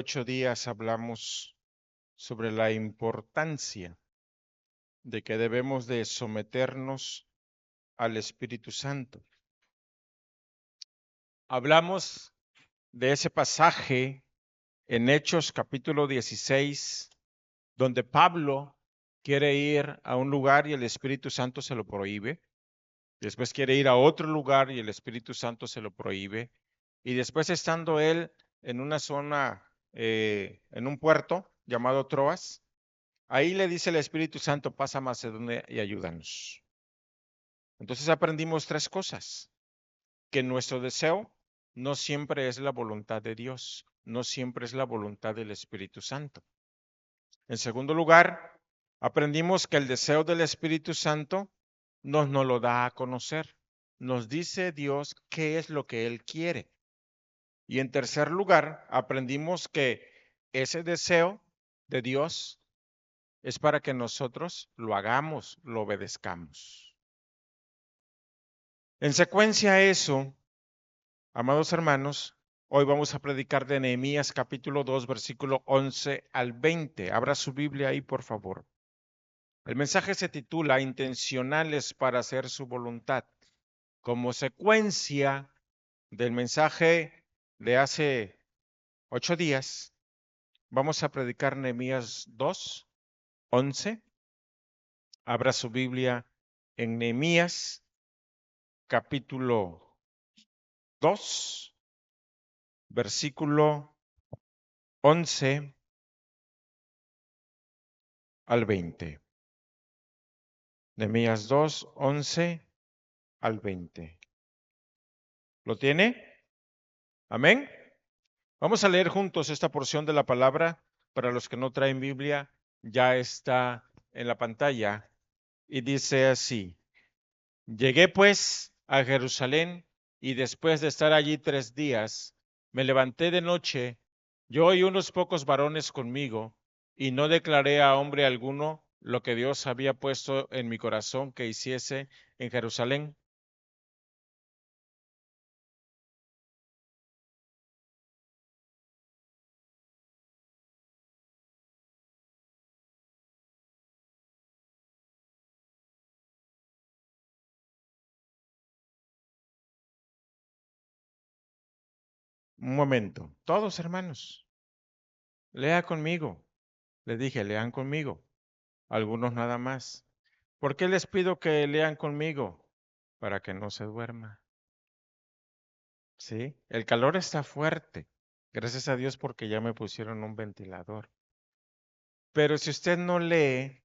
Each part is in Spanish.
8 días hablamos sobre la importancia de que debemos de someternos al Espíritu Santo. Hablamos de ese pasaje en Hechos capítulo 16, donde Pablo quiere ir a un lugar y el Espíritu Santo se lo prohíbe. Después quiere ir a otro lugar y el Espíritu Santo se lo prohíbe. Y después estando él en una zona, en un puerto llamado Troas, ahí le dice el Espíritu Santo, pasa a Macedonia y ayúdanos. Entonces aprendimos tres cosas: que nuestro deseo no siempre es la voluntad de Dios, no siempre es la voluntad del Espíritu Santo. En segundo lugar, aprendimos que el deseo del Espíritu Santo nos lo da a conocer. Nos dice Dios qué es lo que Él quiere. Y en tercer lugar, aprendimos que ese deseo de Dios es para que nosotros lo hagamos, lo obedezcamos. En secuencia a eso, amados hermanos, hoy vamos a predicar de Nehemías capítulo 2, versículo 11 al 20. Abra su Biblia ahí, por favor. El mensaje se titula Intencionales para hacer su voluntad. Como secuencia del mensaje de hace 8 días, vamos a predicar Nehemías 2, 11. Abra su Biblia en Nehemías capítulo 2, versículo 11 al 20. Nehemías 2, 11 al 20. ¿Lo tiene? Amén. Vamos a leer juntos esta porción de la palabra. Para los que no traen Biblia, ya está en la pantalla y dice así: Llegué pues a Jerusalén y después de estar allí 3 días, me levanté de noche, yo y unos pocos varones conmigo, y no declaré a hombre alguno lo que Dios había puesto en mi corazón que hiciese en Jerusalén. Un momento, todos hermanos, lea conmigo. Le dije, lean conmigo, algunos nada más. ¿Por qué les pido que lean conmigo? Para que no se duerma. ¿Sí? El calor está fuerte. Gracias a Dios porque ya me pusieron un ventilador. Pero si usted no lee,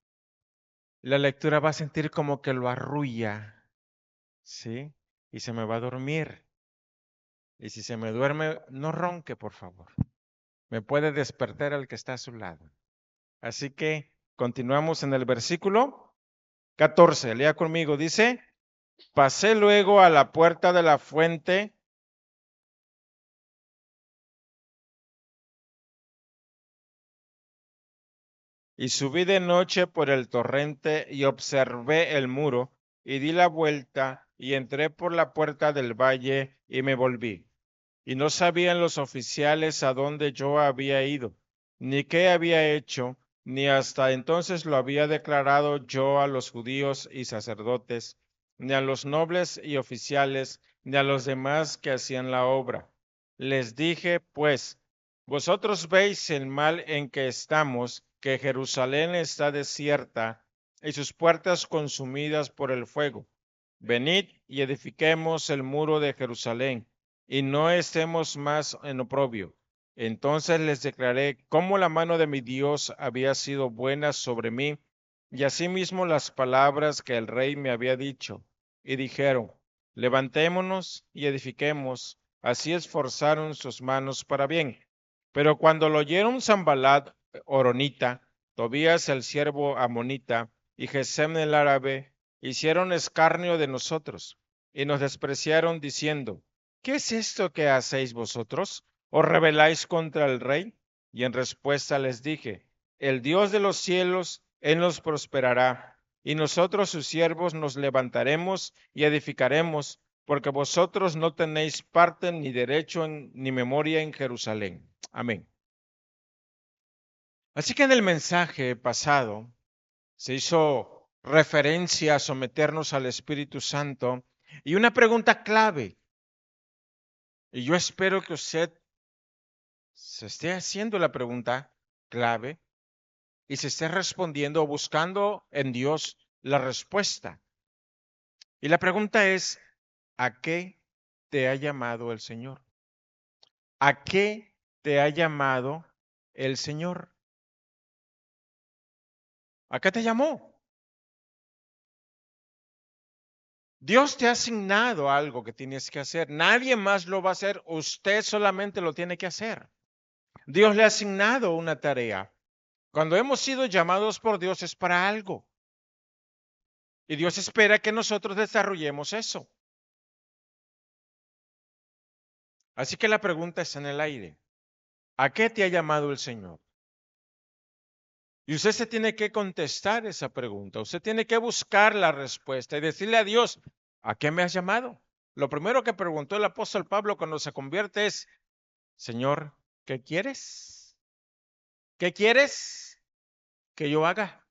la lectura va a sentir como que lo arrulla, ¿sí? Y se me va a dormir. Y si se me duerme, no ronque, por favor. Me puede despertar el que está a su lado. Así que continuamos en el versículo 14. Lea conmigo, dice: Pasé luego a la puerta de la fuente y subí de noche por el torrente y observé el muro y di la vuelta y entré por la puerta del valle y me volví. Y no sabían los oficiales a dónde yo había ido, ni qué había hecho, ni hasta entonces lo había declarado yo a los judíos y sacerdotes, ni a los nobles y oficiales, ni a los demás que hacían la obra. Les dije, pues, vosotros veis el mal en que estamos, que Jerusalén está desierta y sus puertas consumidas por el fuego. Venid y edifiquemos el muro de Jerusalén y no estemos más en oprobio. Entonces les declaré cómo la mano de mi Dios había sido buena sobre mí, y asimismo las palabras que el rey me había dicho. Y dijeron, levantémonos y edifiquemos. Así esforzaron sus manos para bien. Pero cuando lo oyeron Sanballat horonita, Tobías el siervo amonita y Gesem el árabe, hicieron escarnio de nosotros y nos despreciaron diciendo, ¿qué es esto que hacéis vosotros? ¿Os rebeláis contra el rey? Y en respuesta les dije, el Dios de los cielos, Él nos prosperará, y nosotros sus siervos nos levantaremos y edificaremos, porque vosotros no tenéis parte ni derecho ni memoria en Jerusalén. Amén. Así que en el mensaje pasado se hizo referencia a someternos al Espíritu Santo y una pregunta clave, y yo espero que usted se esté haciendo la pregunta clave y se esté respondiendo o buscando en Dios la respuesta. Y la pregunta es, ¿a qué te ha llamado el Señor? ¿A qué te ha llamado el Señor? ¿A qué te llamó? Dios te ha asignado algo que tienes que hacer. Nadie más lo va a hacer. Usted solamente lo tiene que hacer. Dios le ha asignado una tarea. Cuando hemos sido llamados por Dios es para algo. Y Dios espera que nosotros desarrollemos eso. Así que la pregunta está en el aire. ¿A qué te ha llamado el Señor? Y usted se tiene que contestar esa pregunta. Usted tiene que buscar la respuesta y decirle a Dios, ¿a qué me has llamado? Lo primero que preguntó el apóstol Pablo cuando se convierte es, Señor, ¿qué quieres? ¿Qué quieres que yo haga?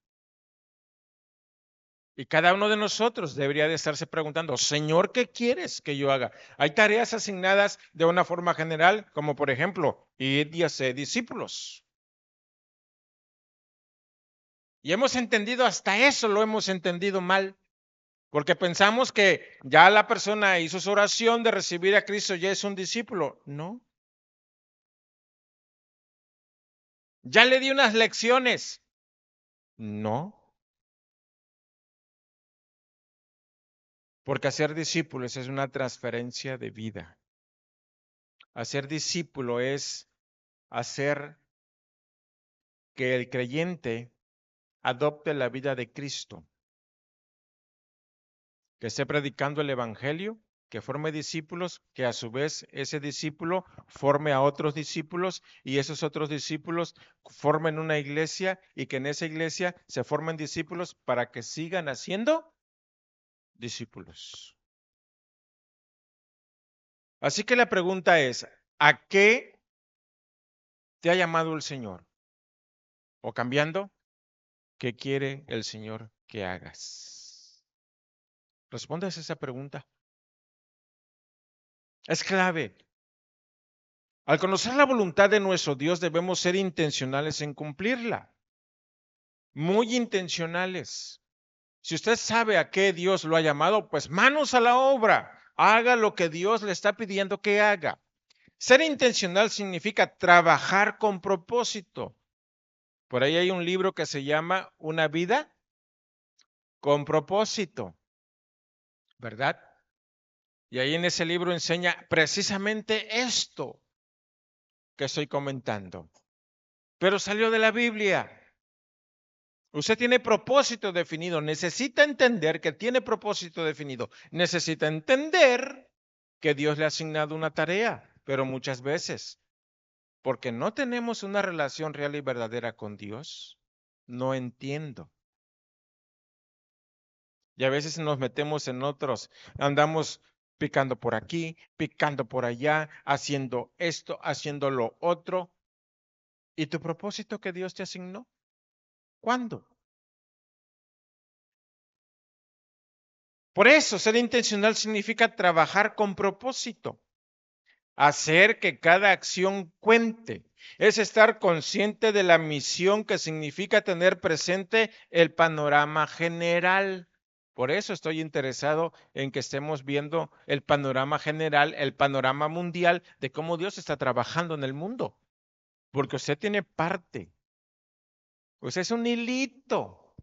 Y cada uno de nosotros debería de estarse preguntando, Señor, ¿qué quieres que yo haga? Hay tareas asignadas de una forma general, como por ejemplo, ir y hacer discípulos. Y hemos entendido, hasta eso lo hemos entendido mal, porque pensamos que ya la persona hizo su oración de recibir a Cristo, ya es un discípulo. No. Ya le di unas lecciones. No. Porque hacer discípulos es una transferencia de vida. Hacer discípulo es hacer que el creyente adopte la vida de Cristo, que esté predicando el Evangelio, que forme discípulos, que a su vez ese discípulo forme a otros discípulos y esos otros discípulos formen una iglesia y que en esa iglesia se formen discípulos para que sigan haciendo discípulos. Así que la pregunta es, ¿a qué te ha llamado el Señor? O cambiando, ¿qué quiere el Señor que hagas? Respondes esa pregunta. Es clave. Al conocer la voluntad de nuestro Dios debemos ser intencionales en cumplirla. Muy intencionales. Si usted sabe a qué Dios lo ha llamado, pues manos a la obra. Haga lo que Dios le está pidiendo que haga. Ser intencional significa trabajar con propósito. Por ahí hay un libro que se llama Una vida con propósito, ¿verdad? Y ahí en ese libro enseña precisamente esto que estoy comentando. Pero salió de la Biblia. Usted tiene propósito definido. Necesita entender que tiene propósito definido. Necesita entender que Dios le ha asignado una tarea. Pero muchas veces, porque no tenemos una relación real y verdadera con Dios, no entiendo. Y a veces nos metemos en otros, andamos picando por aquí, picando por allá, haciendo esto, haciendo lo otro. ¿Y tu propósito que Dios te asignó? ¿Cuándo? Por eso, ser intencional significa trabajar con propósito, hacer que cada acción cuente. Es estar consciente de la misión que significa tener presente el panorama general. Por eso estoy interesado en que estemos viendo el panorama general, el panorama mundial de cómo Dios está trabajando en el mundo. Porque usted tiene parte. Usted es un hilito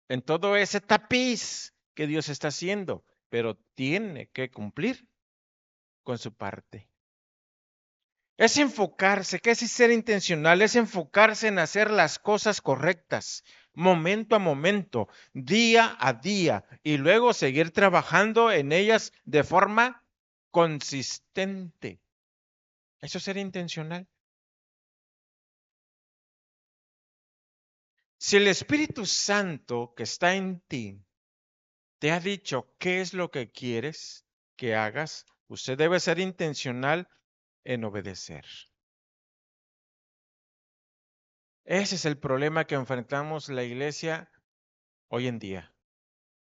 en todo ese tapiz que Dios está haciendo, pero tiene que cumplir con su parte. Es enfocarse, que es ser intencional, es enfocarse en hacer las cosas correctas, momento a momento, día a día, y luego seguir trabajando en ellas de forma consistente. Eso es ser intencional. Si el Espíritu Santo que está en ti te ha dicho qué es lo que quieres que hagas, usted debe ser intencional en obedecer. Ese es el problema que enfrentamos la iglesia hoy en día.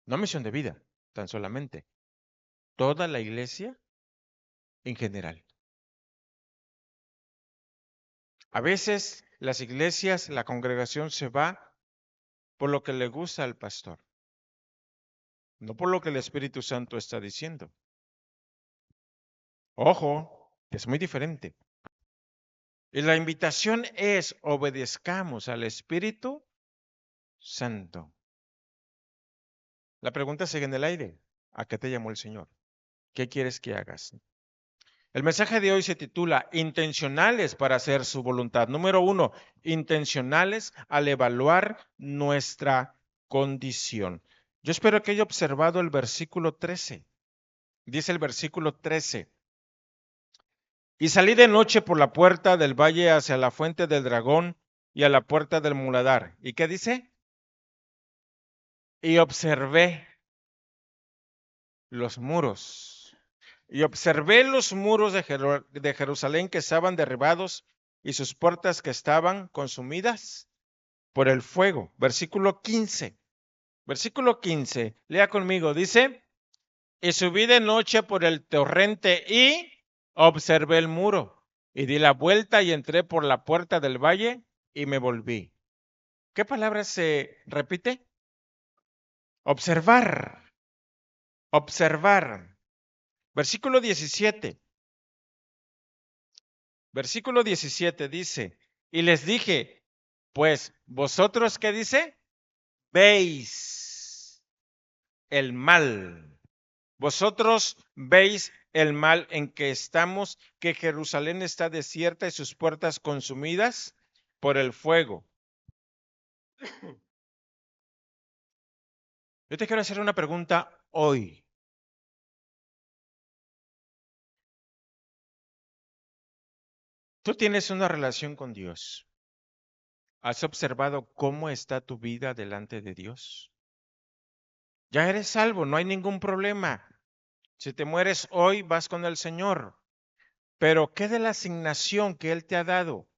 No Misión de Vida, tan solamente. Toda la iglesia en general. A veces las iglesias, la congregación se va por lo que le gusta al pastor, no por lo que el Espíritu Santo está diciendo. Ojo, es muy diferente. Y la invitación es obedezcamos al Espíritu Santo. La pregunta sigue en el aire. ¿A qué te llamó el Señor? ¿Qué quieres que hagas? El mensaje de hoy se titula Intencionales para hacer su voluntad. Número 1, intencionales al evaluar nuestra condición. Yo espero que haya observado el versículo 13. Dice el versículo 13. Y salí de noche por la puerta del valle hacia la fuente del dragón y a la puerta del muladar. ¿Y qué dice? Y observé los muros. Y observé los muros de Jerusalén que estaban derribados y sus puertas que estaban consumidas por el fuego. Versículo 15. Versículo 15. Lea conmigo. Dice, y subí de noche por el torrente y observé el muro. Y di la vuelta y entré por la puerta del valle y me volví. ¿Qué palabra se repite? Observar. Observar. Versículo 17. Versículo 17 dice, y les dije, pues vosotros, ¿qué dice? Veis el mal. Vosotros veis el mal en que estamos, que Jerusalén está desierta y sus puertas consumidas por el fuego. Yo te quiero hacer una pregunta hoy. Tú tienes una relación con Dios. ¿Has observado cómo está tu vida delante de Dios? Ya eres salvo, no hay ningún problema. Si te mueres hoy, vas con el Señor. Pero ¿qué de la asignación que Él te ha dado?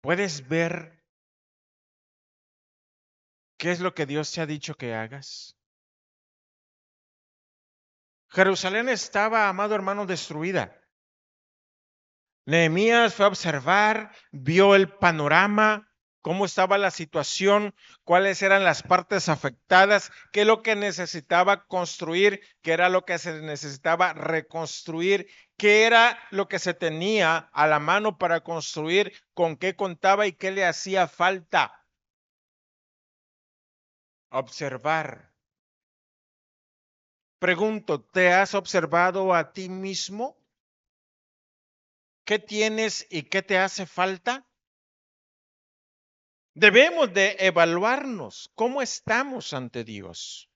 ¿Puedes ver qué es lo que Dios te ha dicho que hagas? Jerusalén estaba, amado hermano, destruida. Nehemías fue a observar, vio el panorama, cómo estaba la situación, cuáles eran las partes afectadas, qué es lo que necesitaba construir, qué era lo que se necesitaba reconstruir, qué era lo que se tenía a la mano para construir, con qué contaba y qué le hacía falta. Observar. Pregunto, ¿te has observado a ti mismo? ¿Qué tienes y qué te hace falta? Debemos de evaluarnos cómo estamos ante Dios.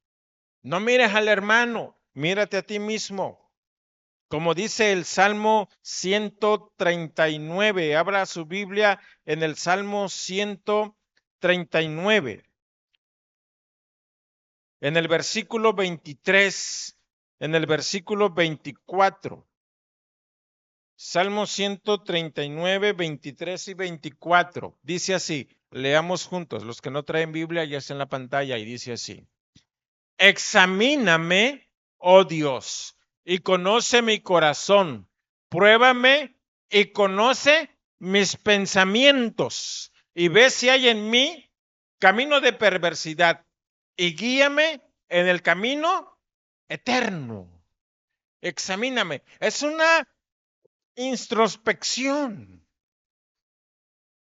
No mires al hermano, mírate a ti mismo. Como dice el Salmo 139, abra su Biblia en el Salmo 139. En el versículo 23, en el versículo 24. Salmo 139, 23 y 24. Dice así, leamos juntos, los que no traen Biblia ya está en la pantalla y dice así. Examíname, oh Dios, y conoce mi corazón. Pruébame y conoce mis pensamientos. Y ve si hay en mí camino de perversidad. Y guíame en el camino eterno. Examíname. Es una introspección.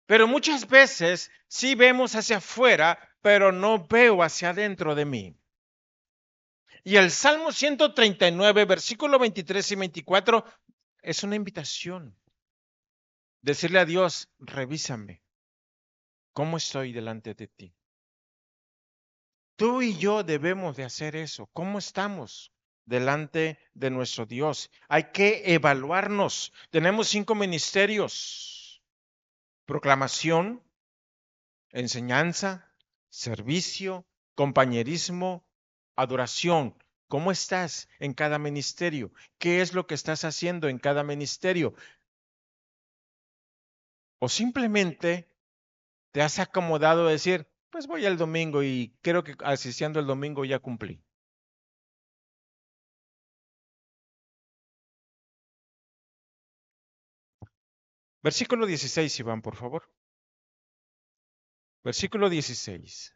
Pero muchas veces sí vemos hacia afuera, pero no veo hacia adentro de mí. Y el Salmo 139, versículo 23 y 24 es una invitación. Decirle a Dios, revísame, ¿cómo estoy delante de ti? Tú y yo debemos de hacer eso. ¿Cómo estamos delante de nuestro Dios? Hay que evaluarnos. Tenemos 5 ministerios. Proclamación, enseñanza, servicio, compañerismo, adoración. ¿Cómo estás en cada ministerio? ¿Qué es lo que estás haciendo en cada ministerio? O simplemente te has acomodado a decir, pues voy el domingo y creo que asistiendo el domingo ya cumplí. Versículo 16, Iván, por favor. Versículo 16.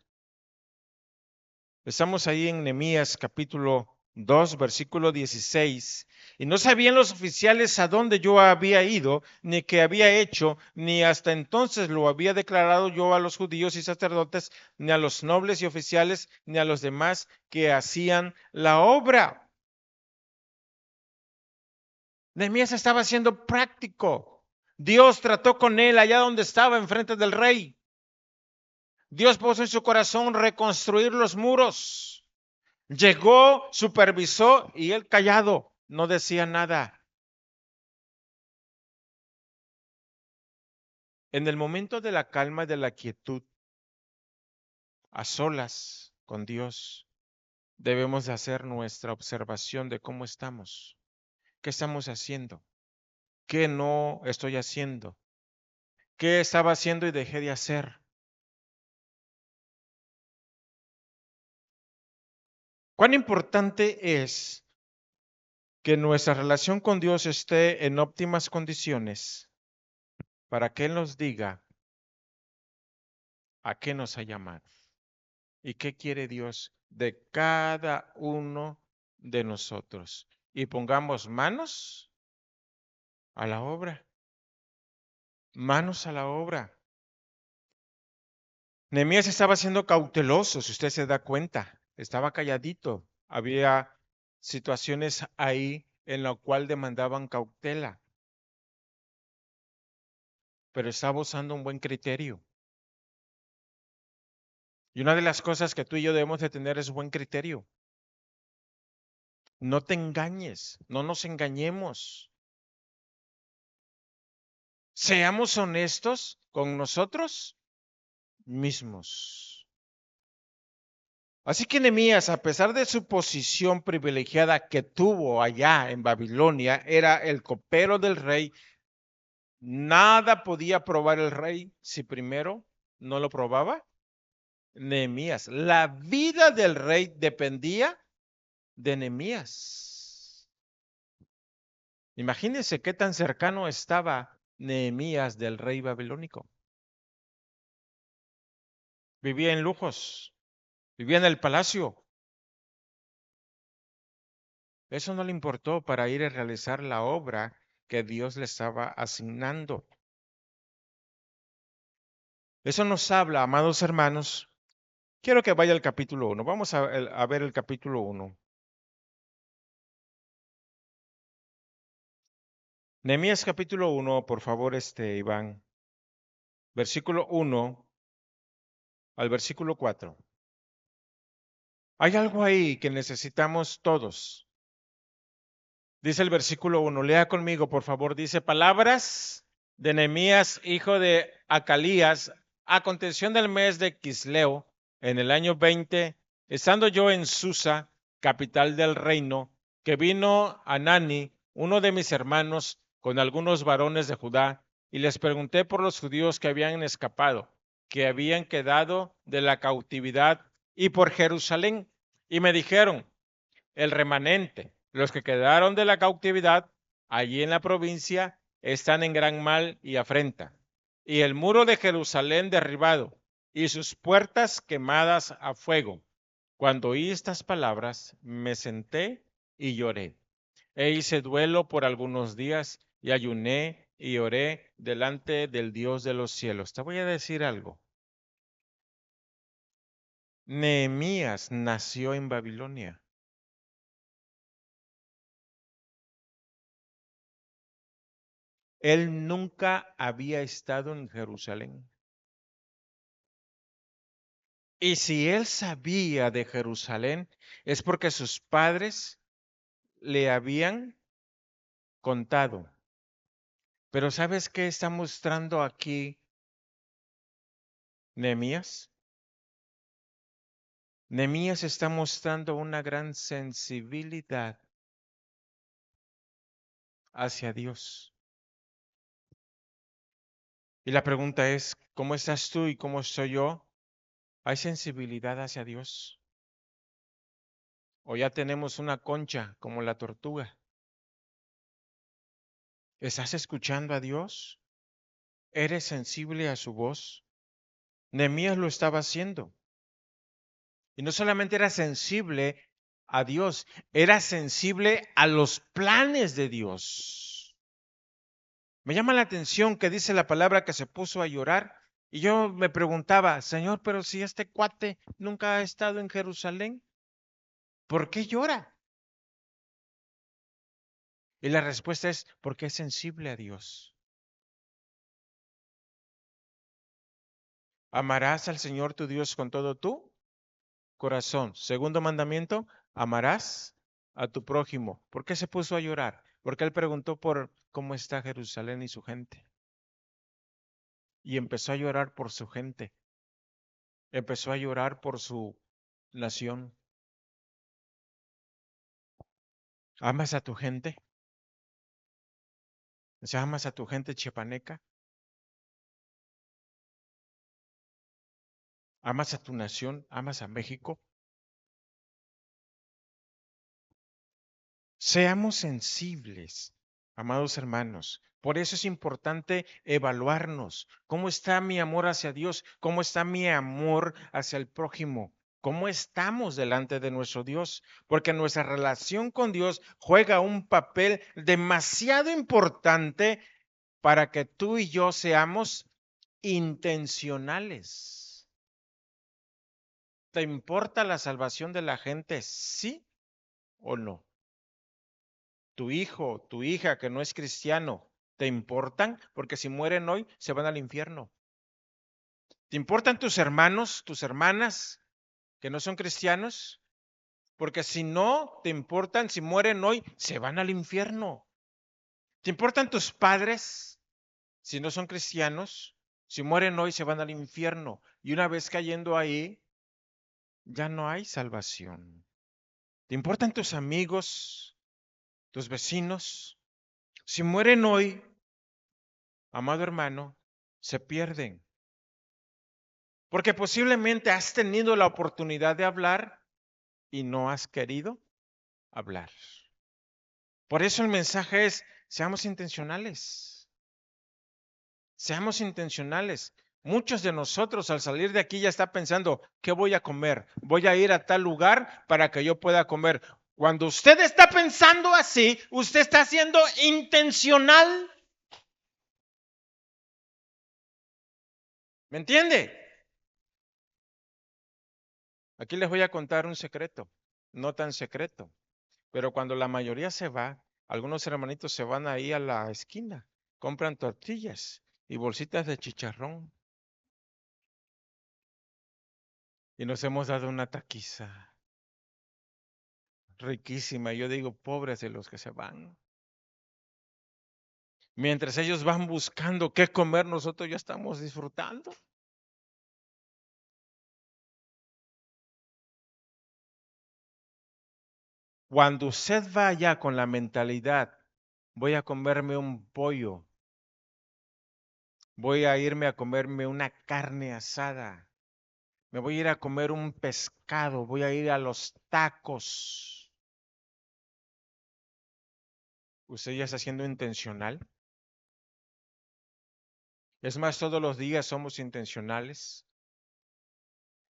Estamos ahí en Nehemías capítulo 2, versículo 16. Y no sabían los oficiales a dónde yo había ido, ni qué había hecho, ni hasta entonces lo había declarado yo a los judíos y sacerdotes, ni a los nobles y oficiales, ni a los demás que hacían la obra. Nehemías estaba siendo práctico. Dios trató con él allá donde estaba, enfrente del rey. Dios puso en su corazón reconstruir los muros. Llegó, supervisó y él callado, no decía nada. En el momento de la calma y de la quietud, a solas con Dios, debemos de hacer nuestra observación de cómo estamos, qué estamos haciendo, qué no estoy haciendo, qué estaba haciendo y dejé de hacer. Cuán importante es que nuestra relación con Dios esté en óptimas condiciones para que Él nos diga a qué nos ha llamado y qué quiere Dios de cada uno de nosotros. Y pongamos manos a la obra, manos a la obra. Nehemías estaba siendo cauteloso, si usted se da cuenta, estaba calladito. Había situaciones ahí en la cual demandaban cautela, pero estaba usando un buen criterio. Y una de las cosas que tú y yo debemos de tener es buen criterio. No te engañes, no nos engañemos. Seamos honestos con nosotros mismos. Así que Nehemías, a pesar de su posición privilegiada que tuvo allá en Babilonia, era el copero del rey. Nada podía probar el rey si primero no lo probaba Nehemías. La vida del rey dependía de Nehemías. Imagínense qué tan cercano estaba Nehemías del rey babilónico. Vivía en lujos, vivía en el palacio. Eso no le importó para ir a realizar la obra que Dios le estaba asignando. Eso nos habla, amados hermanos. Quiero que vaya al capítulo 1. Vamos a ver el capítulo 1. Nehemías capítulo 1, por favor, Iván. Versículo 1 al versículo 4. Hay algo ahí que necesitamos todos. Dice el versículo 1, lea conmigo, por favor. Dice, palabras de Nehemías, hijo de Acalías, aconteció en el mes de Quisleo, en el año 20, estando yo en Susa, capital del reino, que vino Anani, uno de mis hermanos, con algunos varones de Judá, y les pregunté por los judíos que habían escapado, que habían quedado de la cautividad, y por Jerusalén, y me dijeron, el remanente, los que quedaron de la cautividad, allí en la provincia, están en gran mal y afrenta. Y el muro de Jerusalén derribado, y sus puertas quemadas a fuego. Cuando oí estas palabras, me senté y lloré. E hice duelo por algunos días, y ayuné y oré delante del Dios de los cielos. Te voy a decir algo. Nehemías nació en Babilonia. Él nunca había estado en Jerusalén. Y si él sabía de Jerusalén, es porque sus padres le habían contado. Pero ¿sabes qué está mostrando aquí Nehemías? Nehemías está mostrando una gran sensibilidad hacia Dios. Y la pregunta es, ¿cómo estás tú y cómo estoy yo? ¿Hay sensibilidad hacia Dios? ¿O ya tenemos una concha como la tortuga? ¿Estás escuchando a Dios? ¿Eres sensible a su voz? Nehemías lo estaba haciendo. Y no solamente era sensible a Dios, era sensible a los planes de Dios. Me llama la atención que dice la palabra que se puso a llorar. Y yo me preguntaba, Señor, pero si este cuate nunca ha estado en Jerusalén, ¿por qué llora? Y la respuesta es porque es sensible a Dios. Amarás al Señor tu Dios con todo tu corazón. Segundo mandamiento, amarás a tu prójimo. ¿Por qué se puso a llorar? Porque él preguntó por cómo está Jerusalén y su gente. Y empezó a llorar por su gente. Empezó a llorar por su nación. ¿Amas a tu gente? O sea, ¿amas a tu gente chiapaneca? ¿Amas a tu nación? ¿Amas a México? Seamos sensibles, amados hermanos. Por eso es importante evaluarnos. ¿Cómo está mi amor hacia Dios? ¿Cómo está mi amor hacia el prójimo? ¿Cómo estamos delante de nuestro Dios? Porque nuestra relación con Dios juega un papel demasiado importante para que tú y yo seamos intencionales. ¿Te importa la salvación de la gente? ¿Sí o no? Tu hijo, tu hija que no es cristiano, ¿te importan? Porque si mueren hoy, se van al infierno. ¿Te importan tus hermanos, tus hermanas que no son cristianos? Porque si no te importan, si mueren hoy, se van al infierno. ¿Te importan tus padres si no son cristianos? Si mueren hoy, se van al infierno. Y una vez cayendo ahí, ya no hay salvación. ¿Te importan tus amigos, tus vecinos? Si mueren hoy, amado hermano, se pierden. Porque posiblemente has tenido la oportunidad de hablar y no has querido hablar. Por eso el mensaje es, seamos intencionales. Seamos intencionales. Muchos de nosotros al salir de aquí ya está pensando, ¿qué voy a comer? Voy a ir a tal lugar para que yo pueda comer. Cuando usted está pensando así, usted está siendo intencional. ¿Me entiende? Aquí les voy a contar un secreto, no tan secreto, pero cuando la mayoría se va, algunos hermanitos se van ahí a la esquina, compran tortillas y bolsitas de chicharrón y nos hemos dado una taquiza riquísima. Yo digo, pobres de los que se van. Mientras ellos van buscando qué comer, nosotros ya estamos disfrutando. Cuando usted vaya con la mentalidad, voy a comerme un pollo, voy a irme a comerme una carne asada, me voy a ir a comer un pescado, voy a ir a los tacos. ¿Usted ya está siendo intencional? Es más, todos los días somos intencionales.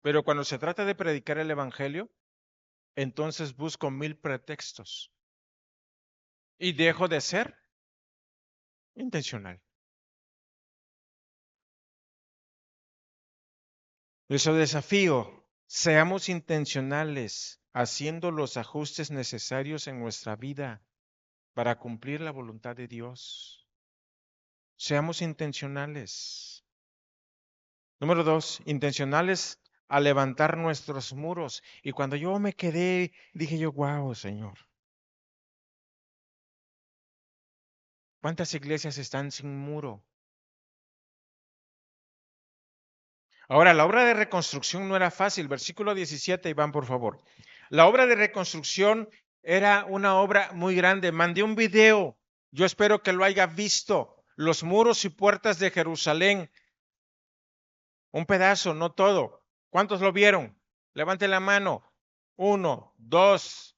Pero cuando se trata de predicar el Evangelio, entonces busco mil pretextos y dejo de ser intencional. Eso desafío, seamos intencionales haciendo los ajustes necesarios en nuestra vida para cumplir la voluntad de Dios. Seamos intencionales. Número dos, intencionales a levantar nuestros muros. Y cuando yo me quedé, dije yo, wow, Señor, ¿cuántas iglesias están sin muro? Ahora, la obra de reconstrucción no era fácil. Versículo 17, Iván, por favor. La obra de reconstrucción era una obra muy grande. Mandé un video. Yo espero que lo haya visto. Los muros y puertas de Jerusalén. Un pedazo, no todo. ¿Cuántos lo vieron? Levante la mano. 1, 2.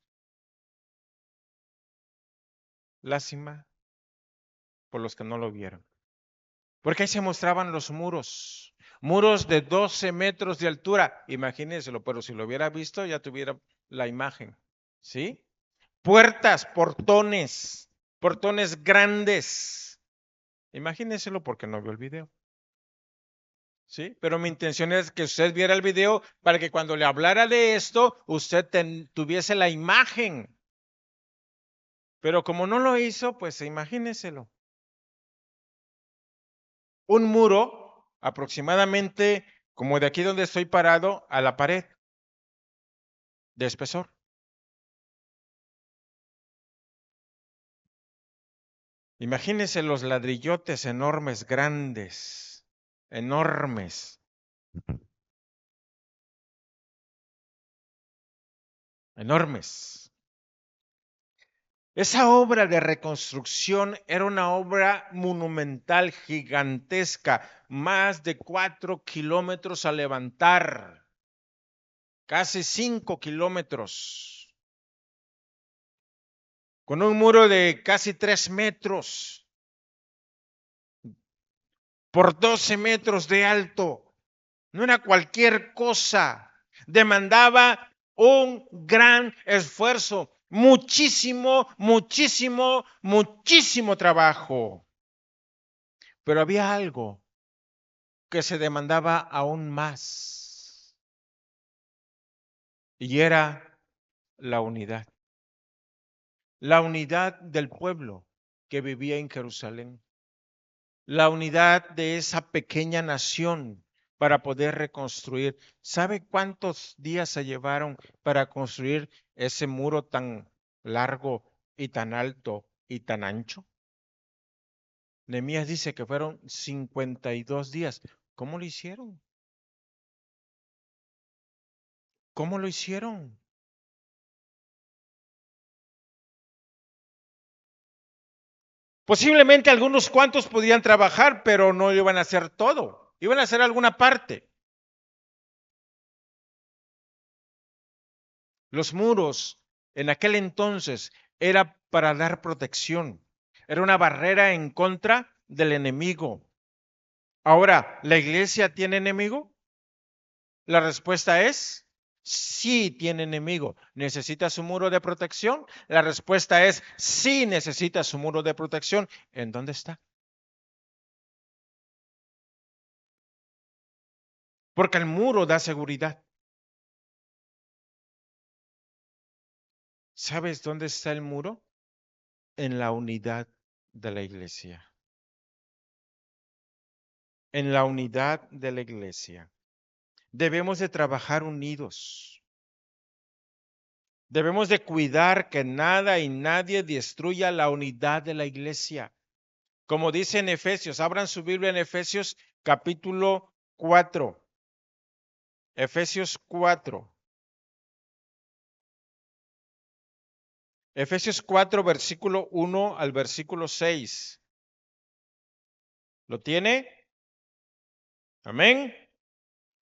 Lástima por los que no lo vieron. Porque ahí se mostraban los muros. Muros de 12 metros de altura. Imagínenselo, pero si lo hubiera visto ya tuviera la imagen. ¿Sí? Puertas, portones, portones grandes. Imagínenselo porque no vio el video. ¿Sí? Pero mi intención es que usted viera el video para que cuando le hablara de esto, usted tuviese la imagen. Pero como no lo hizo, pues imagínenselo. Un muro aproximadamente como de aquí donde estoy parado a la pared de espesor. Imagínense los ladrillotes enormes, grandes, enormes, enormes. Esa obra de reconstrucción era una obra monumental, gigantesca, más de 4 kilómetros a levantar, casi 5 kilómetros, con un muro de casi 3 metros por 12 metros de alto. No era cualquier cosa. Demandaba un gran esfuerzo, muchísimo, muchísimo, muchísimo trabajo. Pero había algo que se demandaba aún más, y era la unidad. La unidad del pueblo que vivía en Jerusalén. La unidad de esa pequeña nación para poder reconstruir. ¿Sabe cuántos días se llevaron para construir ese muro tan largo y tan alto y tan ancho? Nehemías dice que fueron 52 días. ¿Cómo lo hicieron? ¿Cómo lo hicieron? Posiblemente algunos cuantos podían trabajar, pero no iban a hacer todo. Iban a hacer alguna parte. Los muros en aquel entonces era para dar protección. Era una barrera en contra del enemigo. Ahora, ¿la iglesia tiene enemigo? La respuesta es sí tiene enemigo. ¿Necesita su muro de protección? La respuesta es sí necesita su muro de protección. ¿En dónde está? Porque el muro da seguridad. ¿Sabes dónde está el muro? En la unidad de la iglesia. En la unidad de la iglesia. Debemos de trabajar unidos. Debemos de cuidar que nada y nadie destruya la unidad de la iglesia. Como dice en Efesios, abran su Biblia en Efesios capítulo 4. Efesios 4. Efesios 4, versículo 1 al versículo 6. ¿Lo tiene? Amén.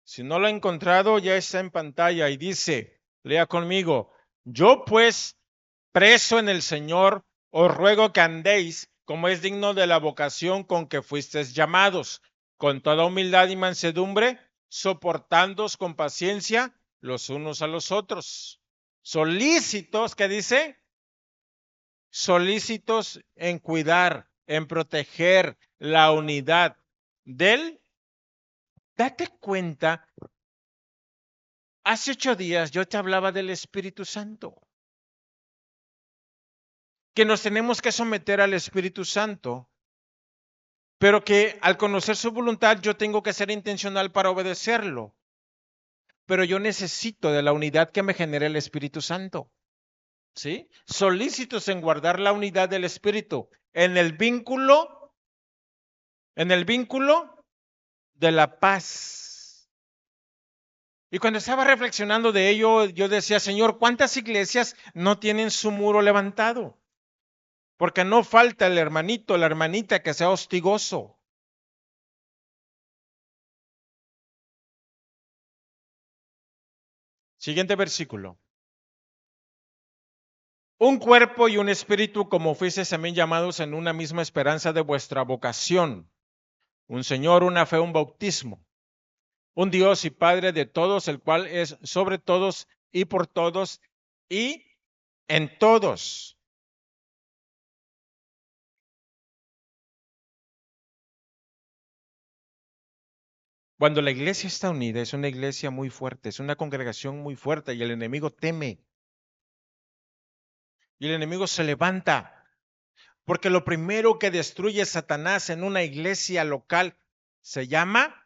Si no lo ha encontrado, ya está en pantalla y dice, lea conmigo, yo pues, preso en el Señor, os ruego que andéis como es digno de la vocación con que fuisteis llamados, con toda humildad y mansedumbre, soportándoos con paciencia los unos a los otros. Solícitos, ¿qué dice? Solícitos en cuidar, en proteger la unidad del. Date cuenta. Hace 8 días yo te hablaba del Espíritu Santo, que nos tenemos que someter al Espíritu Santo, pero que al conocer su voluntad yo tengo que ser intencional para obedecerlo. Pero yo necesito de la unidad que me genere el Espíritu Santo. ¿Sí? Solícitos en guardar la unidad del Espíritu en el vínculo de la paz. Y cuando estaba reflexionando de ello, yo decía, Señor, ¿cuántas iglesias no tienen su muro levantado? Porque no falta el hermanito, la hermanita que sea hostigoso. Siguiente versículo. Un cuerpo y un espíritu, como fuisteis también llamados en una misma esperanza de vuestra vocación. Un Señor, una fe, un bautismo. Un Dios y Padre de todos, el cual es sobre todos y por todos y en todos. Cuando la iglesia está unida, es una iglesia muy fuerte, es una congregación muy fuerte y el enemigo teme. Y el enemigo se levanta. Porque lo primero que destruye Satanás en una iglesia local se llama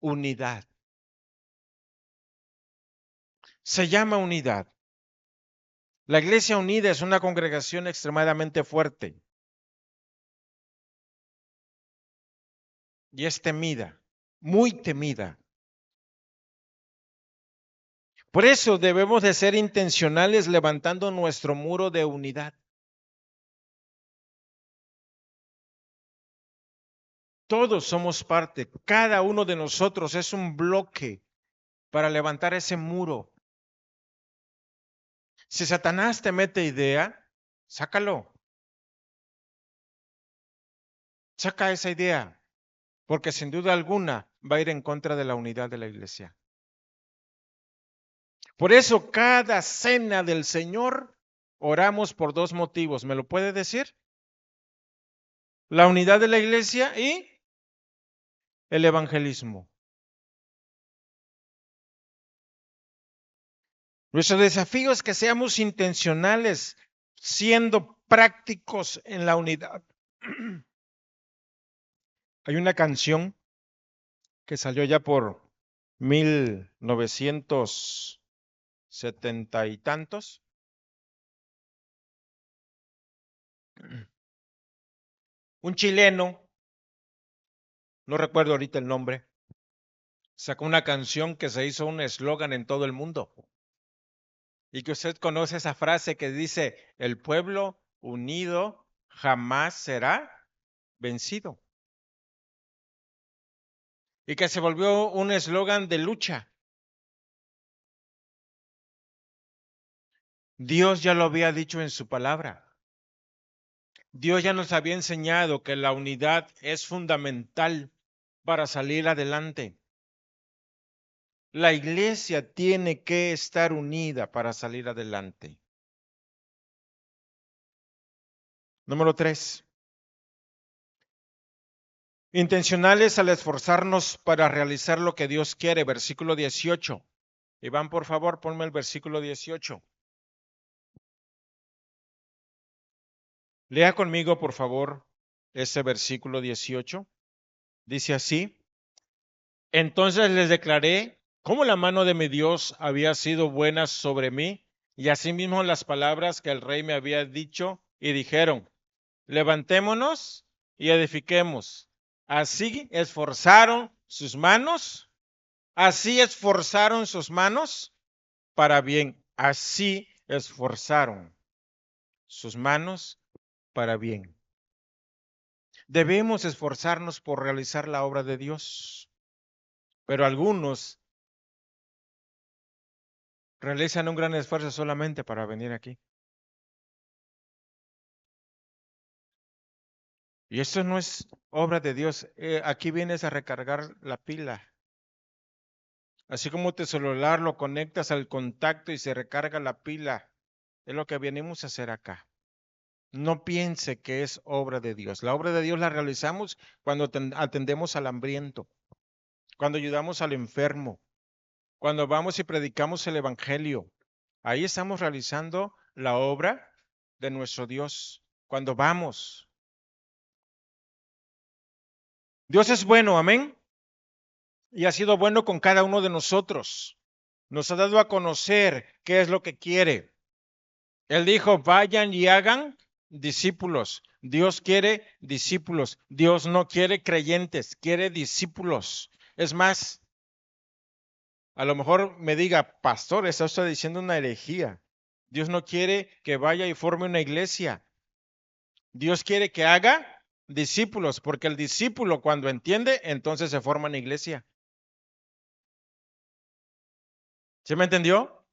unidad. Se llama unidad. La iglesia unida es una congregación extremadamente fuerte y es temida, muy temida. Por eso debemos de ser intencionales levantando nuestro muro de unidad. Todos somos parte, cada uno de nosotros es un bloque para levantar ese muro. Si Satanás te mete idea, sácalo. Saca esa idea, porque sin duda alguna va a ir en contra de la unidad de la iglesia. Por eso cada cena del Señor oramos por dos motivos. ¿Me lo puede decir? La unidad de la iglesia y el evangelismo. Nuestro desafío es que seamos intencionales, siendo prácticos en la unidad. Hay una canción que salió ya por 1970 y tantos. Un chileno, no recuerdo ahorita el nombre, sacó una canción que se hizo un eslogan en todo el mundo. Y que usted conoce esa frase que dice, el pueblo unido jamás será vencido. Y que se volvió un eslogan de lucha. Dios ya lo había dicho en su palabra. Dios ya nos había enseñado que la unidad es fundamental para salir adelante. La iglesia tiene que estar unida para salir adelante. Número 3. Intencionales al esforzarnos para realizar lo que Dios quiere. Versículo 18. Iván, por favor, ponme el versículo 18. Lea conmigo, por favor, ese versículo 18. Dice así: Entonces les declaré cómo la mano de mi Dios había sido buena sobre mí, y asimismo las palabras que el rey me había dicho, y dijeron: levantémonos y edifiquemos. Así esforzaron sus manos para bien. Así esforzaron sus manos para bien. Debemos esforzarnos por realizar la obra de Dios, pero algunos realizan un gran esfuerzo solamente para venir aquí. Y esto no es obra de Dios. Aquí vienes a recargar la pila. Así como tu celular lo conectas al contacto y se recarga la pila. Es lo que venimos a hacer acá. No piense que es obra de Dios. La obra de Dios la realizamos cuando atendemos al hambriento, cuando ayudamos al enfermo, cuando vamos y predicamos el evangelio. Ahí estamos realizando la obra de nuestro Dios. Cuando vamos. Dios es bueno, amén. Y ha sido bueno con cada uno de nosotros. Nos ha dado a conocer qué es lo que quiere. Él dijo, vayan y hagan discípulos. Dios quiere discípulos. Dios no quiere creyentes, quiere discípulos. Es más, A lo mejor me diga, pastor, está usted diciendo una herejía. Dios no quiere que vaya y forme una iglesia. Dios quiere que haga discípulos, porque el discípulo cuando entiende, entonces se forma una iglesia. ¿Sí me entendió?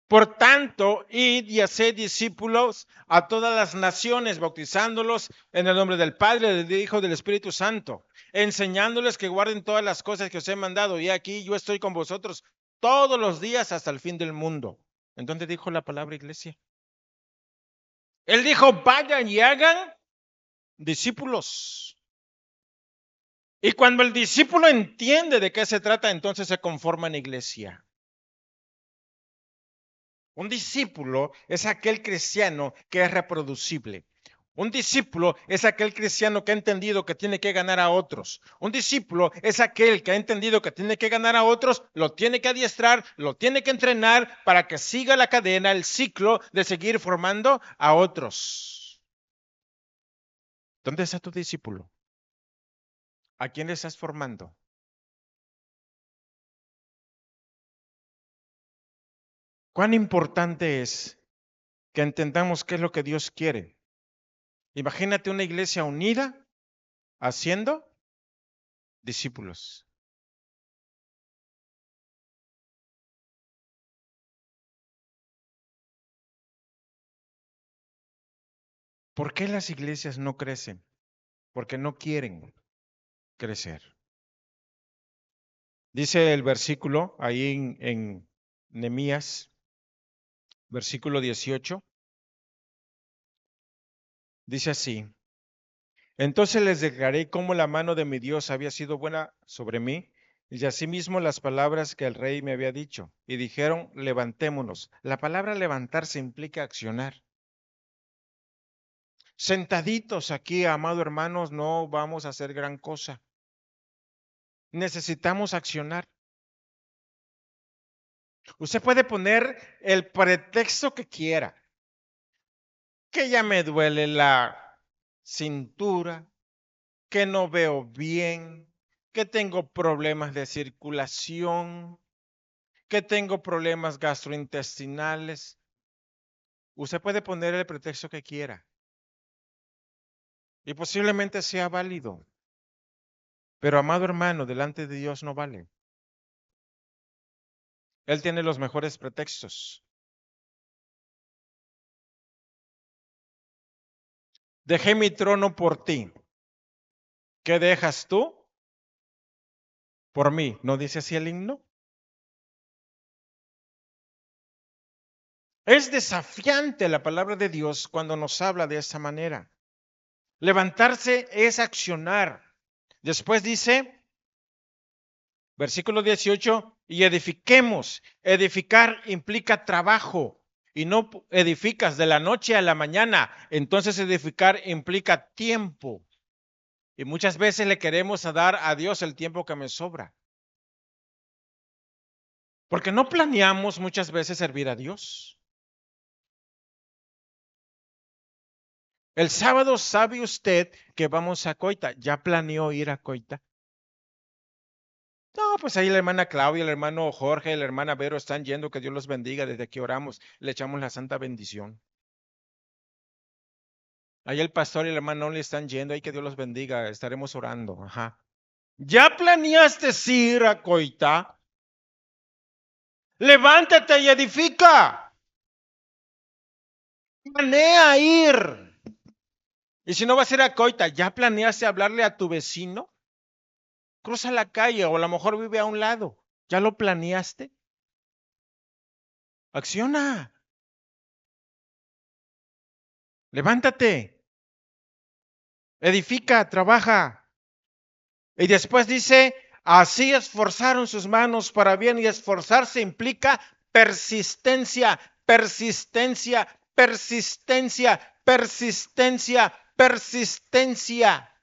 Por tanto, id y haced discípulos a todas las naciones, bautizándolos en el nombre del Padre, del Hijo y del Espíritu Santo, enseñándoles que guarden todas las cosas que os he mandado. Y aquí yo estoy con vosotros todos los días hasta el fin del mundo. ¿En dónde dijo la palabra iglesia? Él dijo, vayan y hagan discípulos. Y cuando el discípulo entiende de qué se trata, entonces se conforma en iglesia. Un discípulo es aquel cristiano que es reproducible. Un discípulo es aquel cristiano que ha entendido que tiene que ganar a otros. Un discípulo es aquel que ha entendido que tiene que ganar a otros, lo tiene que adiestrar, lo tiene que entrenar para que siga la cadena, el ciclo de seguir formando a otros. ¿Dónde está tu discípulo? ¿A quién le estás formando? ¿Cuán importante es que entendamos qué es lo que Dios quiere? Imagínate una iglesia unida haciendo discípulos. ¿Por qué las iglesias no crecen? Porque no quieren crecer. Dice el versículo ahí en Nehemías, versículo 18, dice así: Entonces les declaré cómo la mano de mi Dios había sido buena sobre mí, y asimismo las palabras que el rey me había dicho. Y dijeron, levantémonos. La palabra levantarse implica accionar. Sentaditos aquí, amado hermanos, no vamos a hacer gran cosa. Necesitamos accionar. Usted puede poner el pretexto que quiera, que ya me duele la cintura, que no veo bien, que tengo problemas de circulación, que tengo problemas gastrointestinales. Usted puede poner el pretexto que quiera y posiblemente sea válido, pero amado hermano, delante de Dios no vale. Él tiene los mejores pretextos. Dejé mi trono por ti. ¿Qué dejas tú por mí? ¿No dice así el himno? Es desafiante la palabra de Dios cuando nos habla de esa manera. Levantarse es accionar. Después dice, versículo 18, y edifiquemos. Edificar implica trabajo y no edificas de la noche a la mañana. Entonces edificar implica tiempo. Y muchas veces le queremos dar a Dios el tiempo que me sobra. Porque no planeamos muchas veces servir a Dios. El sábado sabe usted que vamos a Coita. ¿Ya planeó ir a Coita? No, pues ahí la hermana Claudia, el hermano Jorge, la hermana Vero están yendo, que Dios los bendiga. Desde aquí oramos, le echamos la santa bendición. Ahí el pastor y el hermano le están yendo, ahí que Dios los bendiga, estaremos orando. Ajá. ¿Ya planeaste ir a Coita? Levántate y edifica. Planea ir. Y si no vas a ir a Coita, ¿ya planeaste hablarle a tu vecino? Cruza la calle o a lo mejor vive a un lado. ¿Ya lo planeaste? Acciona. Levántate. Edifica, trabaja. Y después dice, así esforzaron sus manos para bien, y esforzarse implica persistencia, persistencia, persistencia, persistencia, persistencia.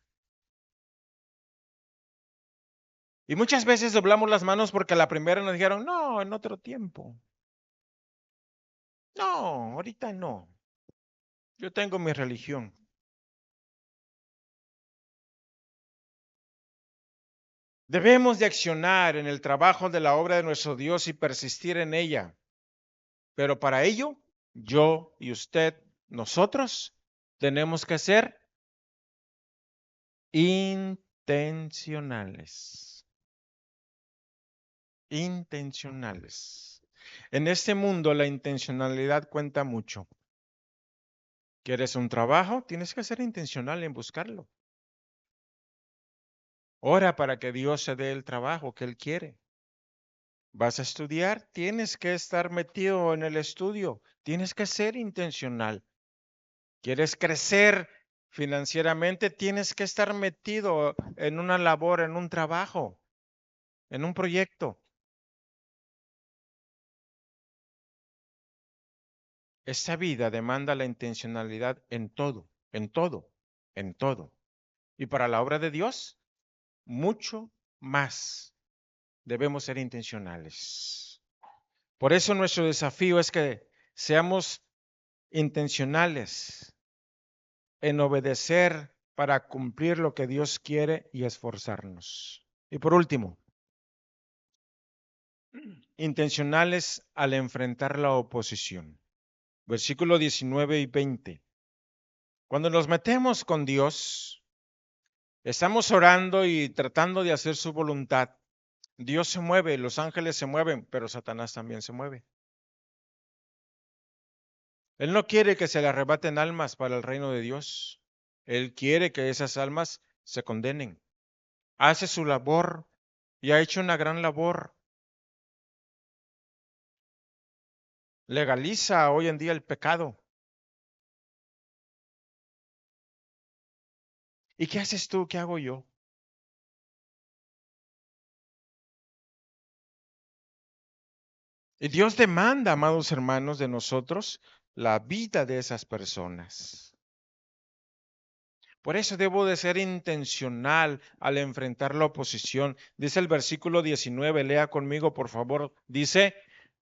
Y muchas veces doblamos las manos porque a la primera nos dijeron, no, en otro tiempo. No, ahorita no. Yo tengo mi religión. Debemos de accionar en el trabajo de la obra de nuestro Dios y persistir en ella. Pero para ello, yo y usted, nosotros, tenemos que ser intencionales. Intencionales. En este mundo la intencionalidad cuenta mucho. ¿Quieres un trabajo? Tienes que ser intencional en buscarlo. Ora para que Dios se dé el trabajo que Él quiere. ¿Vas a estudiar? Tienes que estar metido en el estudio. Tienes que ser intencional. ¿Quieres crecer financieramente? Tienes que estar metido en una labor, en un trabajo, en un proyecto. Esta vida demanda la intencionalidad en todo, en todo, en todo. Y para la obra de Dios, mucho más. Debemos ser intencionales. Por eso nuestro desafío es que seamos intencionales en obedecer para cumplir lo que Dios quiere y esforzarnos. Y por último, intencionales al enfrentar la oposición. Versículo 19 y 20. Cuando nos metemos con Dios, estamos orando y tratando de hacer su voluntad. Dios se mueve, los ángeles se mueven, pero Satanás también se mueve. Él no quiere que se le arrebaten almas para el reino de Dios. Él quiere que esas almas se condenen. Hace su labor y ha hecho una gran labor. Legaliza hoy en día el pecado. ¿Y qué haces tú? ¿Qué hago yo? Y Dios demanda, amados hermanos, de nosotros la vida de esas personas. Por eso debo de ser intencional al enfrentar la oposición. Dice el versículo 19, lea conmigo, por favor. Dice,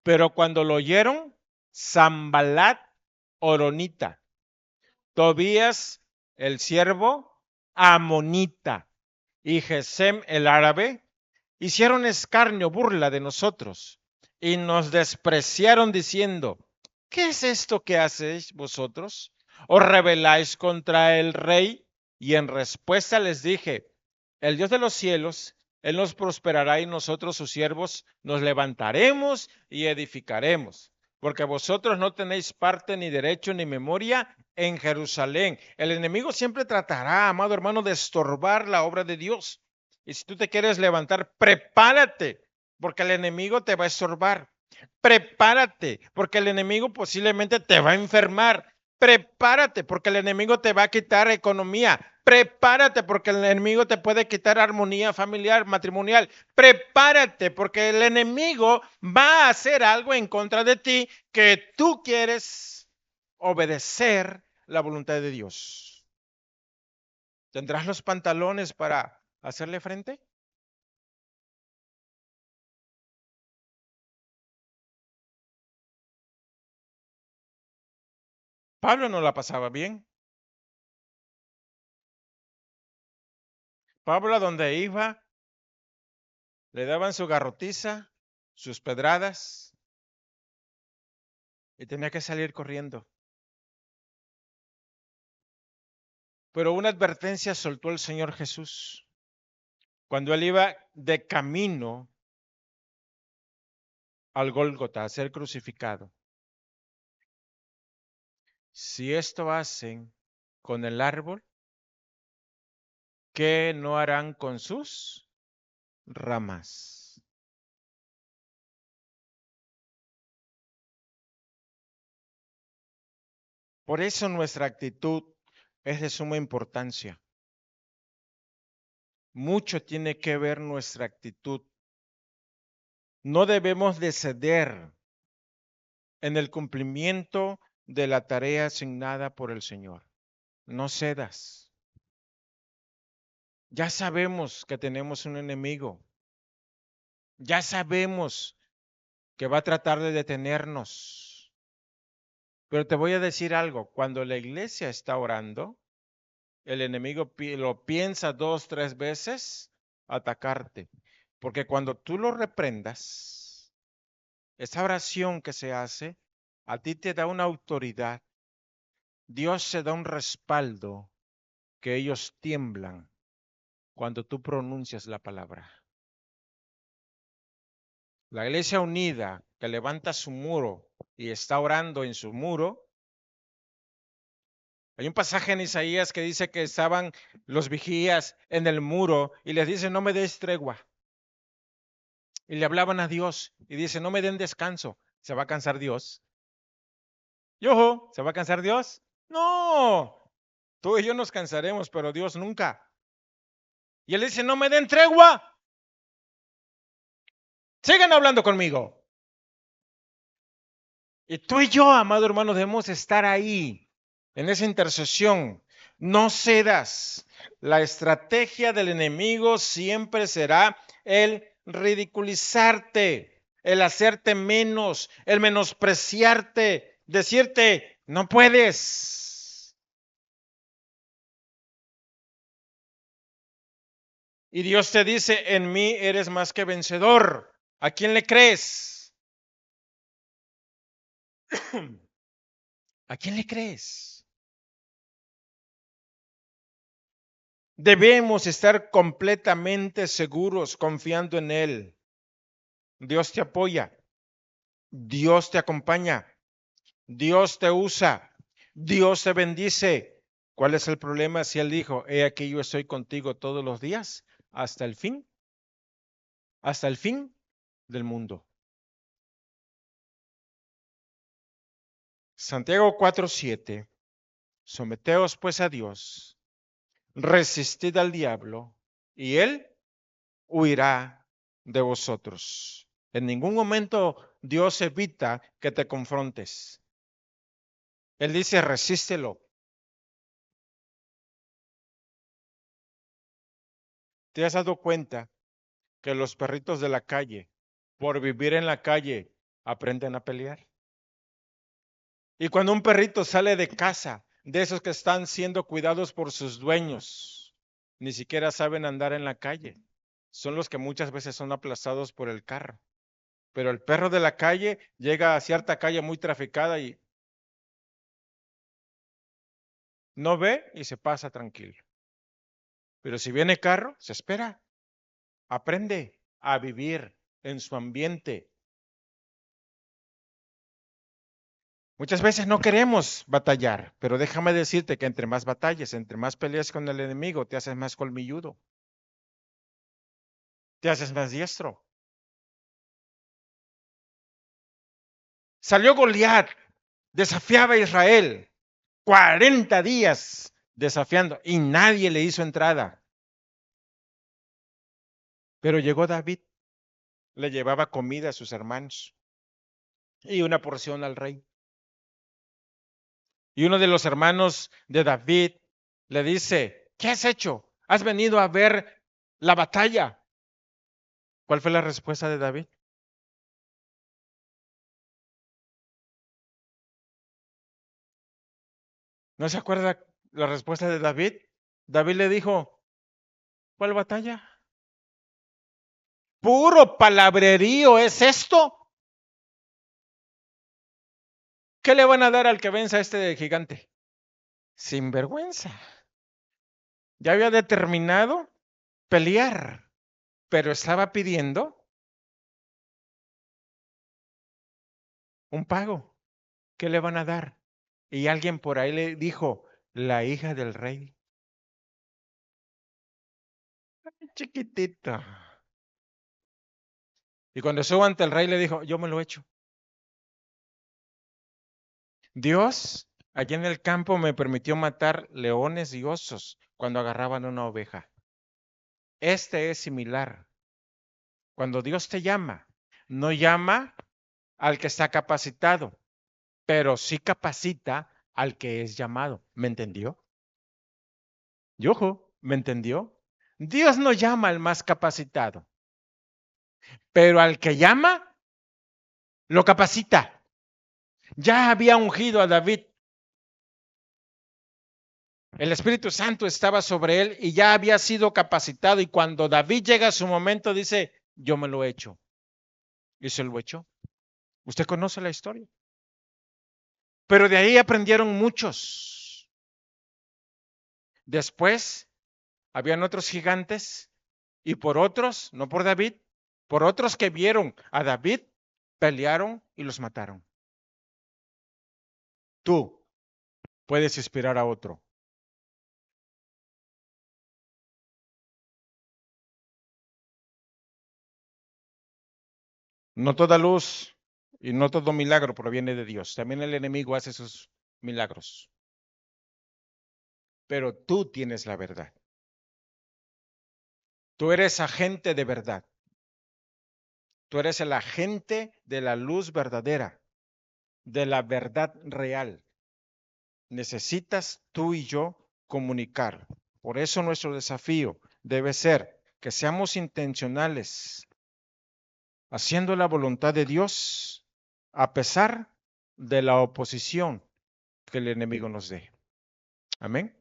pero cuando lo oyeron, Sambalat Horonita, Tobías el siervo amonita y Gesem el árabe hicieron escarnio, burla de nosotros y nos despreciaron diciendo, ¿qué es esto que hacéis vosotros? ¿Os rebeláis contra el rey? Y en respuesta les dije, el Dios de los cielos, Él nos prosperará y nosotros sus siervos nos levantaremos y edificaremos, porque vosotros no tenéis parte ni derecho ni memoria en Jerusalén. El enemigo siempre tratará, amado hermano, de estorbar la obra de Dios. Y si tú te quieres levantar, prepárate, porque el enemigo te va a estorbar. Prepárate, porque el enemigo posiblemente te va a enfermar. Prepárate, porque el enemigo te va a quitar economía. Prepárate, porque el enemigo te puede quitar armonía familiar, matrimonial. Prepárate, porque el enemigo va a hacer algo en contra de ti que tú quieres obedecer la voluntad de Dios. ¿Tendrás los pantalones para hacerle frente? Pablo no la pasaba bien. Pablo a donde iba le daban su garrotiza, sus pedradas y tenía que salir corriendo. Pero una advertencia soltó el Señor Jesús cuando él iba de camino al Gólgota a ser crucificado. Si esto hacen con el árbol, ¿qué no harán con sus ramas? Por eso nuestra actitud es de suma importancia. Mucho tiene que ver nuestra actitud. No debemos de ceder en el cumplimiento de la tarea asignada por el Señor. No cedas. Ya sabemos que tenemos un enemigo. Ya sabemos que va a tratar de detenernos. Pero te voy a decir algo. Cuando la iglesia está orando, el enemigo lo piensa 2, 3 veces atacarte. Porque cuando tú lo reprendas, esa oración que se hace, a ti te da una autoridad. Dios se da un respaldo que ellos tiemblan cuando tú pronuncias la palabra. La iglesia unida que levanta su muro y está orando en su muro. Hay un pasaje en Isaías que dice que estaban los vigías en el muro y les dice, no me des tregua. Y le hablaban a Dios y dice, no me den descanso. ¿Se va a cansar Dios? Yo, ¿se va a cansar Dios? No, tú y yo nos cansaremos, pero Dios nunca. Y él dice, no me den tregua. Sigan hablando conmigo. Y tú y yo, amado hermano, debemos estar ahí, en esa intercesión. No cedas. La estrategia del enemigo siempre será el ridiculizarte, el hacerte menos, el menospreciarte, decirte, no puedes. Y Dios te dice, en mí eres más que vencedor. ¿A quién le crees? ¿A quién le crees? Debemos estar completamente seguros confiando en Él. Dios te apoya, Dios te acompaña, Dios te usa, Dios te bendice. ¿Cuál es el problema si Él dijo, he aquí yo estoy contigo todos los días hasta el fin del mundo? Santiago 4:7. Someteos pues a Dios, resistid al diablo y Él huirá de vosotros. En ningún momento Dios evita que te confrontes. Él dice, resístelo. ¿Te has dado cuenta que los perritos de la calle, por vivir en la calle, aprenden a pelear? Y cuando un perrito sale de casa, de esos que están siendo cuidados por sus dueños, ni siquiera saben andar en la calle. Son los que muchas veces son aplastados por el carro. Pero el perro de la calle llega a cierta calle muy traficada y no ve y se pasa tranquilo. Pero si viene carro, se espera. Aprende a vivir en su ambiente. Muchas veces no queremos batallar, pero déjame decirte que entre más batalles, entre más peleas con el enemigo, te haces más colmilludo, te haces más diestro. Salió Goliat, desafiaba a Israel, 40 días desafiando y nadie le hizo entrada. Pero llegó David, le llevaba comida a sus hermanos y una porción al rey. Y uno de los hermanos de David le dice, ¿qué has hecho? ¿Has venido a ver la batalla? ¿Cuál fue la respuesta de David? ¿No se acuerda la respuesta de David? David le dijo, ¿cuál batalla? Puro palabrerío es esto. ¿Qué le van a dar al que venza a este gigante? Sin vergüenza. Ya había determinado pelear, pero estaba pidiendo un pago. ¿Qué le van a dar? Y alguien por ahí le dijo, la hija del rey. Chiquitito. Y cuando estuvo ante el rey le dijo, yo me lo he hecho. Dios, allá en el campo me permitió matar leones y osos cuando agarraban una oveja. Este es similar. Cuando Dios te llama, no llama al que está capacitado, pero sí capacita al que es llamado. ¿Me entendió? Yojo, ¿me entendió? Dios no llama al más capacitado, pero al que llama, lo capacita. Ya había ungido a David El Espíritu Santo estaba sobre él y ya había sido capacitado. Y cuando David llega a su momento, dice, yo me lo he hecho. Y se lo echó. Usted conoce la historia. Pero de ahí aprendieron muchos. Después, habían otros gigantes y por otros, no por David, por otros que vieron a David, pelearon y los mataron. Tú puedes inspirar a otro. No toda luz y no todo milagro proviene de Dios. También el enemigo hace sus milagros. Pero tú tienes la verdad. Tú eres agente de verdad. Tú eres el agente de la luz verdadera, de la verdad real. Necesitas tú y yo comunicar. Por eso nuestro desafío debe ser que seamos intencionales, haciendo la voluntad de Dios, a pesar de la oposición que el enemigo nos dé. Amén.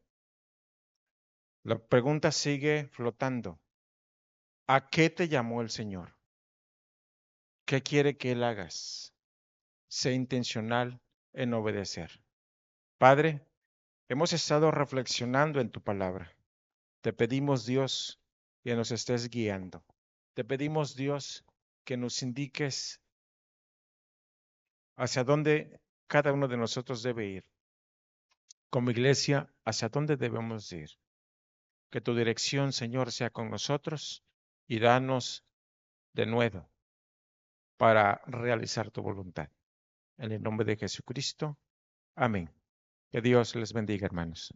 La pregunta sigue flotando. ¿A qué te llamó el Señor? ¿Qué quiere que Él hagas? Sé intencional en obedecer. Padre, hemos estado reflexionando en tu palabra. Te pedimos, Dios, que nos estés guiando. Te pedimos, Dios, que nos indiques hacia dónde cada uno de nosotros debe ir. Como iglesia, hacia dónde debemos ir. Que tu dirección, Señor, sea con nosotros y danos de nuevo para realizar tu voluntad. En el nombre de Jesucristo. Amén. Que Dios les bendiga, hermanos.